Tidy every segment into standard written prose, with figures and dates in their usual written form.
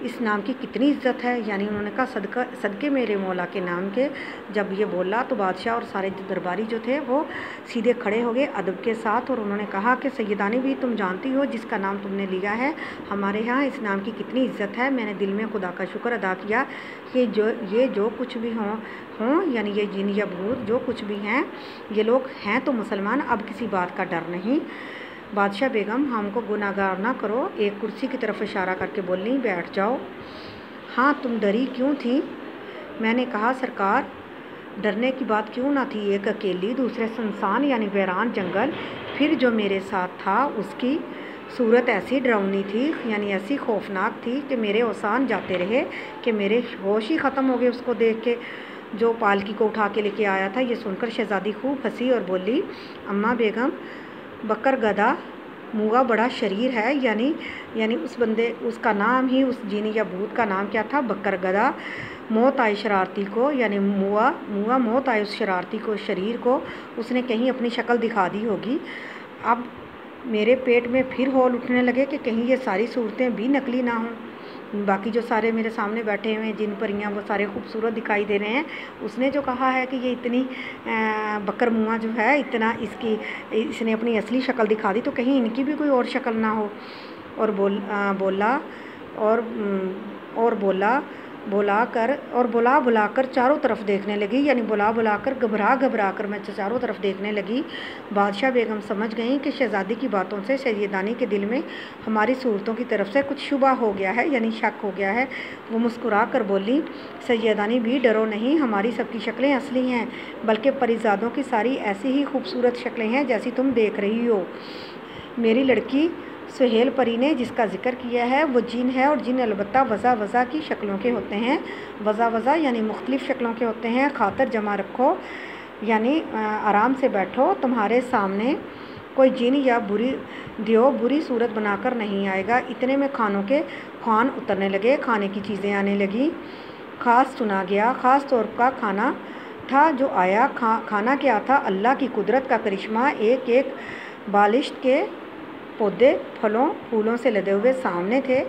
اس نام کی کتنی عزت ہے، یعنی انہوں نے کہا صدقے میرے مولا کے نام کے۔ جب یہ بولا تو بادشاہ اور سارے درباری جو تھے وہ سیدھے کھڑے ہو گئے ادب کے ساتھ، اور انہوں نے کہا کہ سیدانی بھی تم جانتی ہو جس کا نام تم نے لیا ہے ہمارے ہاں اس نام کی کتنی عزت ہے۔ میں نے دل میں خدا کا شکر ادا کیا کہ یہ جو کچھ بھی ہوں یعنی یہ جن یا بھوت جو کچھ بھی ہیں یہ لوگ ہیں تو مسلمان، اب کسی بات کا ڈر نہیں۔ بادشاہ بیگم ہم کو گناہ گار نہ کرو، ایک کرسی کی طرف اشارہ کر کے بولی بیٹھ جاؤ۔ ہاں تم ڈری کیوں تھی؟ میں نے کہا سرکار ڈرنے کی بات کیوں نہ تھی، ایک اکیلی، دوسرے سنسان یعنی ویران جنگل، پھر جو میرے ساتھ تھا اس کی صورت ایسی ڈراؤنی تھی یعنی ایسی خوفناک تھی کہ میرے اوسان جاتے رہے کہ میرے ہوش ہی ختم ہو گئے اس کو دیکھ کے۔ جو پالکی کو اٹھا کے لے کے آیا تھا یہ سن کر شہزادی خوب ہنسی اور بولی اماں بیگم بکر گدھا موغا بڑا شریر ہے، یعنی اس کا نام ہی اس جینی یا بھوت کا نام کیا تھا؟ بکر گدھا۔ موت آئی شرارتی کو، یعنی موغا موت آئی اس شرارتی کو، شریر کو، اس نے کہیں اپنی شکل دکھا دی ہوگی۔ اب میرے پیٹ میں پھر ہول اٹھنے لگے کہ کہیں یہ ساری صورتیں بھی نقلی نہ ہوں۔ باقی جو سارے میرے سامنے بیٹھے ہوئے ہیں جن پریاں وہ سارے خوبصورت دکھائی دے رہے ہیں، اس نے جو کہا ہے کہ یہ اتنی بکر منہ جو ہے اتنا اس نے اپنی اصلی شکل دکھا دی تو کہیں ان کی بھی کوئی اور شکل نہ ہو۔ اور بلا کر چاروں طرف دیکھنے لگی، یعنی بلا کر گھبرا کر میں چاروں طرف دیکھنے لگی۔ بادشاہ بیگم سمجھ گئیں کہ شہزادی کی باتوں سے سیدانی کے دل میں ہماری صورتوں کی طرف سے کچھ شبہ ہو گیا ہے، یعنی شک ہو گیا ہے۔ وہ مسکرا کر بولی سیدانی بھی ڈرو نہیں، ہماری سب کی شکلیں اصلی ہیں، بلکہ پریزادوں کی ساری ایسی ہی خوبصورت شکلیں ہیں جیسی تم دیکھ رہی ہو۔ میری لڑکی سہیل پری نے جس کا ذکر کیا ہے وہ جن ہے، اور جن البتہ وضع کی شکلوں کے ہوتے ہیں۔ وضع یعنی مختلف شکلوں کے ہوتے ہیں۔ خاطر جمع رکھو یعنی آرام سے بیٹھو، تمہارے سامنے کوئی جن یا بری صورت بنا کر نہیں آئے گا۔ اتنے میں کھانوں کے خوان اترنے لگے، کھانے کی چیزیں آنے لگیں۔ خاص سنا گیا، خاص طور کا کھانا تھا جو آیا۔ کھانا کیا تھا؟ اللہ کی قدرت کا کرشمہ، ایک بالشت کے پودے پھولوں سے لدے ہوئے سامنے تھے۔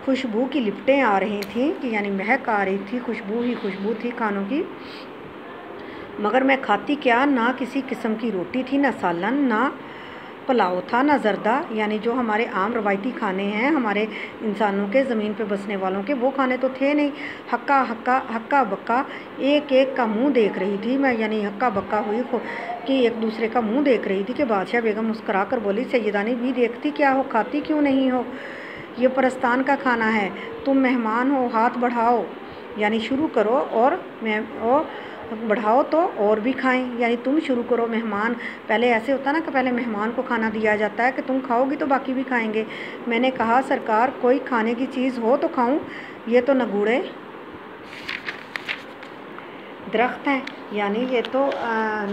خوشبو کی لپٹیں آ رہی تھیں کہ یعنی مہک آ رہی تھی، خوشبو ہی خوشبو تھی کھانوں کی۔ مگر میں کھاتی کیا؟ نہ کسی قسم کی روٹی تھی، نہ سالن، نہ پلاؤ تھا، نہ زردہ، یعنی جو ہمارے عام روایتی کھانے ہیں ہمارے انسانوں کے، زمین پہ بسنے والوں کے، وہ کھانے تو تھے نہیں۔ ہکا بکا ایک کا منہ دیکھ رہی تھی میں، یعنی ہکا بکا ہوئی کہ ایک دوسرے کا منہ دیکھ رہی تھی کہ بادشاہ بیگم مسکرا کر بولی سیدانی بھی دیکھتی کیا ہو، کھاتی کیوں نہیں ہو؟ یہ پرستان کا کھانا ہے، تم مہمان ہو، ہاتھ بڑھاؤ یعنی شروع کرو، اور بڑھاؤ تو اور بھی کھائیں، یعنی تم شروع کرو۔ مہمان پہلے ایسے ہوتا نا کہ پہلے مہمان کو کھانا دیا جاتا ہے کہ تم کھاؤ گی تو باقی بھی کھائیں گے۔ میں نے کہا سرکار کوئی کھانے کی چیز ہو تو کھاؤں، یہ تو نگوڑے درخت ہیں، یعنی یہ تو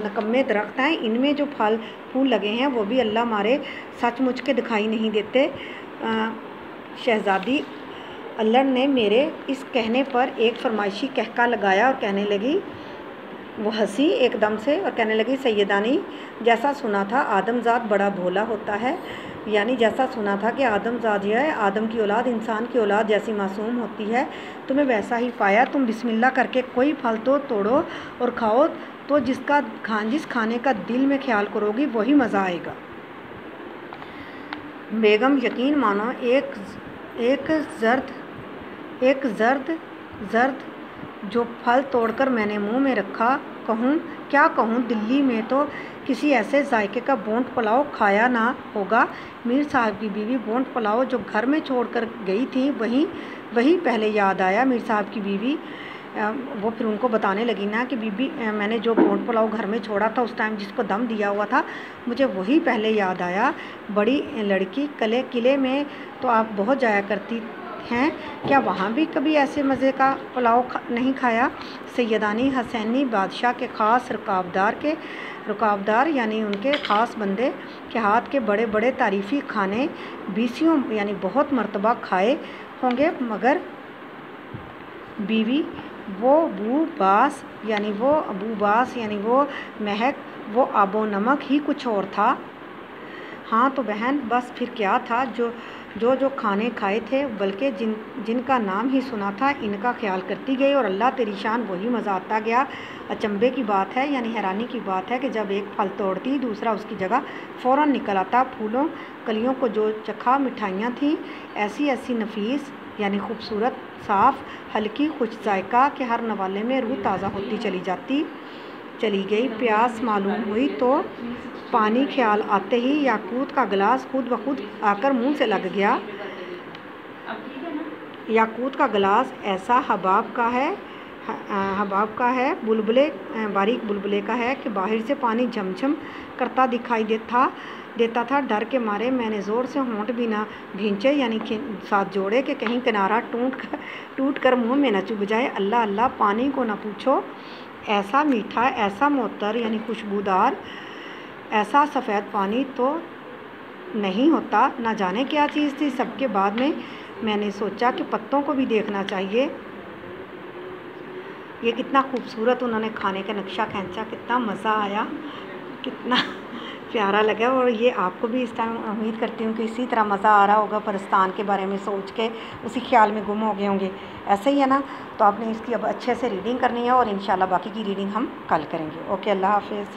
نکمے درخت ہیں، ان میں جو پھل پھول لگے ہیں وہ بھی اللہ مارے سچ مچ کے دکھائی نہیں دیتے۔ شہزادی اللہ نے میرے اس کہنے پر ایک فرمائشی کہکا لگایا اور کہنے لگی، وہ ہنسی ایک دم سے اور کہنے لگی سیدانی جیسا سنا تھا آدم ذات بڑا بھولا ہوتا ہے، یعنی جیسا سنا تھا کہ آدم ذات جو ہے، آدم کی اولاد انسان کی اولاد جیسی معصوم ہوتی ہے، تمہیں ویسا ہی پایا۔ تم بسم اللہ کر کے کوئی پھل تو توڑو اور کھاؤ، تو جس کھانے کا دل میں خیال کرو گی وہی مزہ آئے گا۔ بیگم یقین مانو ایک زرد جو پھل توڑ کر میں نے منہ میں رکھا، کیا کہوں، دلی میں تو کسی ایسے ذائقے کا بونٹ پلاؤ کھایا نہ ہوگا۔ میر صاحب کی بیوی بونٹ پلاؤ جو گھر میں چھوڑ کر گئی تھی وہی پہلے یاد آیا۔ میر صاحب کی بیوی وہ پھر ان کو بتانے لگی نا کہ بی میں نے جو بونٹ پلاؤ گھر میں چھوڑا تھا اس ٹائم جس کو دم دیا ہوا تھا، مجھے وہی پہلے یاد آیا۔ بڑی لڑکی قلعے میں تو آپ بہت جایا کرتی ہیں، کیا وہاں بھی کبھی ایسے مزے کا پلاؤ نہیں کھایا؟ سیدانی حسینی بادشاہ کے خاص رکابدار یعنی ان کے خاص بندے کے ہاتھ کے بڑے بڑے تعریفی کھانے بیسیوں یعنی بہت مرتبہ کھائے ہوں گے، مگر بیوی وہ ابو باس یعنی وہ مہک، وہ آب و نمک ہی کچھ اور تھا۔ ہاں تو بہن بس پھر کیا تھا جو جو کھانے کھائے تھے بلکہ جن کا نام ہی سنا تھا ان کا خیال کرتی گئی، اور اللہ تیری شان وہی مزہ آتا گیا۔ اچنبے کی بات ہے یعنی حیرانی کی بات ہے کہ جب ایک پھل توڑتی دوسرا اس کی جگہ فوراً نکل آتا۔ پھولوں کلیوں کو جو چکھا مٹھائیاں تھیں ایسی ایسی نفیس یعنی خوبصورت، صاف، ہلکی، خوش ذائقہ کہ ہر نوالے میں روح تازہ ہوتی چلی گئی۔ پیاس معلوم ہوئی تو پانی خیال آتے ہی یاقوت کا گلاس خود بخود آ کر منہ سے لگ گیا۔ یاقوت کا گلاس ایسا حباب کا ہے باریک بلبلے کا ہے کہ باہر سے پانی جھم جھم کرتا دکھائی دیتا تھا۔ ڈر کے مارے میں نے زور سے ہونٹ بھی نہ بھینچے یعنی ساتھ جوڑے کہ کہیں کنارہ ٹوٹ کر منہ میں نہ چبھ جائے۔ اللہ اللہ، پانی کو نہ پوچھو، ایسا میٹھا، ایسا معطر یعنی خوشبودار، ایسا سفید پانی تو نہیں ہوتا۔ نہ جانے کیا چیز تھی۔ سب کے بعد میں نے سوچا کہ پتوں کو بھی دیکھنا چاہیے۔ یہ کتنا خوبصورت انہوں نے کھانے کا نقشہ کھینچا، کتنا مزہ آیا، کتنا پیارا لگا۔ اور یہ آپ کو بھی اس ٹائم امید کرتی ہوں کہ اسی طرح مزہ آ رہا ہوگا، پرستان کے بارے میں سوچ کے اسی خیال میں گم ہو گئے ہوں گے، ایسے ہی ہے نا۔ تو آپ نے اس کی اب اچھے سے ریڈنگ کرنی ہے اور انشاءاللہ باقی کی ریڈنگ ہم کل کریں گے۔ اوکے، اللہ حافظ۔